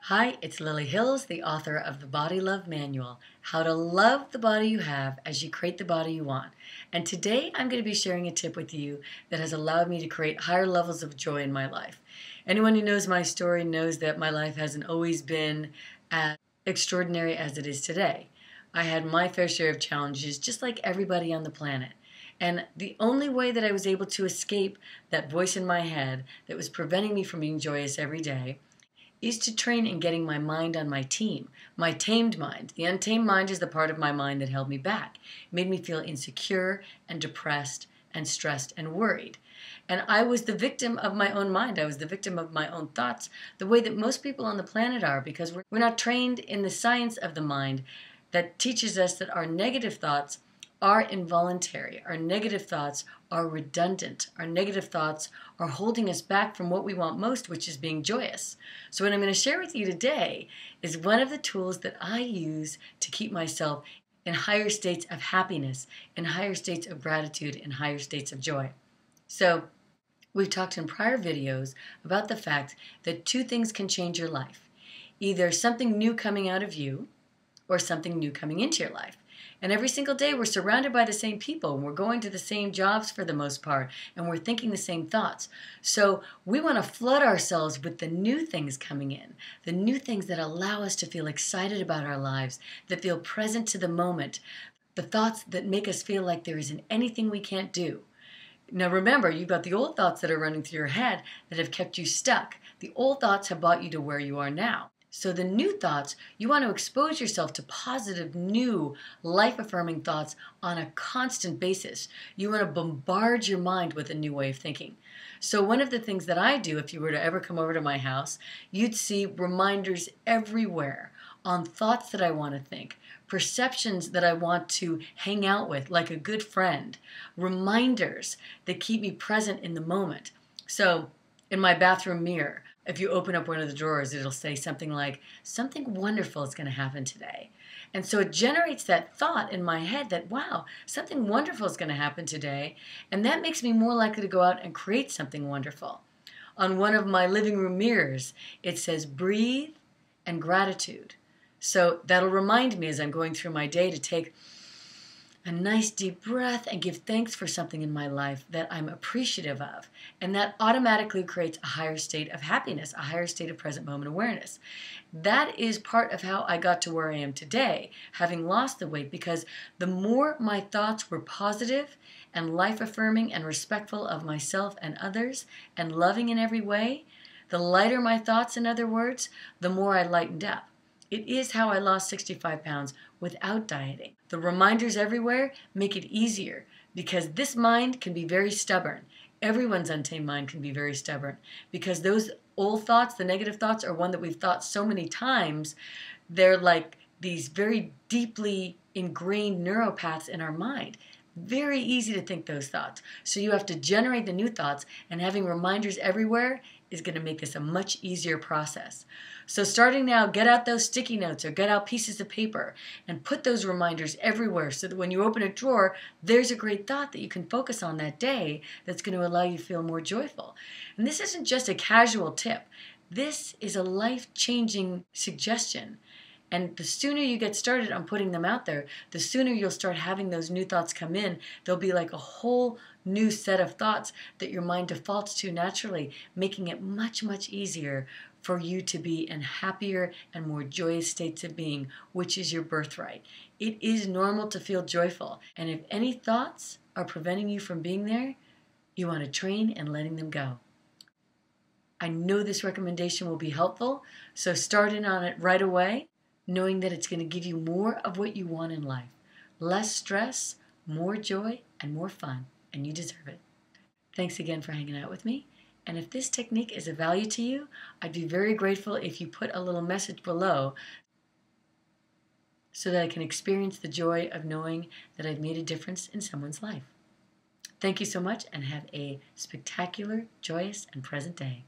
Hi, it's Lily Hills, the author of The Body Love Manual, How to Love the Body You Have as You Create the Body You Want. And today I'm going to be sharing a tip with you that has allowed me to create higher levels of joy in my life. Anyone who knows my story knows that my life hasn't always been as extraordinary as it is today. I had my fair share of challenges, just like everybody on the planet. And the only way that I was able to escape that voice in my head that was preventing me from being joyous every day is to train in getting my mind on my team, my tamed mind. The untamed mind is the part of my mind that held me back. It made me feel insecure and depressed and stressed and worried. And I was the victim of my own mind. I was the victim of my own thoughts, the way that most people on the planet are, because we're not trained in the science of the mind that teaches us that our negative thoughts are involuntary. Our negative thoughts are redundant. Our negative thoughts are holding us back from what we want most, which is being joyous. So what I'm going to share with you today is one of the tools that I use to keep myself in higher states of happiness, in higher states of gratitude, in higher states of joy. So we've talked in prior videos about the fact that two things can change your life. Either something new coming out of you or something new coming into your life. And every single day we're surrounded by the same people, and we're going to the same jobs for the most part, and we're thinking the same thoughts. So we want to flood ourselves with the new things coming in, the new things that allow us to feel excited about our lives, that feel present to the moment, the thoughts that make us feel like there isn't anything we can't do. Now remember, you've got the old thoughts that are running through your head that have kept you stuck. The old thoughts have brought you to where you are now. So the new thoughts, you want to expose yourself to positive, new, life-affirming thoughts on a constant basis. You want to bombard your mind with a new way of thinking. So one of the things that I do, if you were to ever come over to my house, you'd see reminders everywhere on thoughts that I want to think, perceptions that I want to hang out with, like a good friend, reminders that keep me present in the moment. So in my bathroom mirror, if you open up one of the drawers, it'll say something like, something wonderful is going to happen today. And so it generates that thought in my head that, wow, something wonderful is going to happen today. And that makes me more likely to go out and create something wonderful. On one of my living room mirrors, it says breathe and gratitude. So that'll remind me as I'm going through my day to take a nice deep breath and give thanks for something in my life that I'm appreciative of. And that automatically creates a higher state of happiness, a higher state of present moment awareness. That is part of how I got to where I am today, having lost the weight, because the more my thoughts were positive and life-affirming and respectful of myself and others and loving in every way, the lighter my thoughts, in other words, the more I lightened up. It is how I lost 65 pounds without dieting. The reminders everywhere make it easier because this mind can be very stubborn. Everyone's untamed mind can be very stubborn because those old thoughts, the negative thoughts, are one that we've thought so many times. They're like these very deeply ingrained neuropaths in our mind. Very easy to think those thoughts. So you have to generate the new thoughts, and having reminders everywhere is going to make this a much easier process. So starting now, get out those sticky notes or get out pieces of paper and put those reminders everywhere so that when you open a drawer, there's a great thought that you can focus on that day that's going to allow you to feel more joyful. And this isn't just a casual tip. This is a life-changing suggestion. And the sooner you get started on putting them out there, the sooner you'll start having those new thoughts come in. They'll be like a whole new set of thoughts that your mind defaults to naturally, making it much, much easier for you to be in happier and more joyous states of being, which is your birthright. It is normal to feel joyful. And if any thoughts are preventing you from being there, you want to train in letting them go. I know this recommendation will be helpful, so start in on it right away, knowing that it's going to give you more of what you want in life. Less stress, more joy, and more fun, and you deserve it. Thanks again for hanging out with me. And if this technique is of value to you, I'd be very grateful if you put a little message below so that I can experience the joy of knowing that I've made a difference in someone's life. Thank you so much, and have a spectacular, joyous, and present day.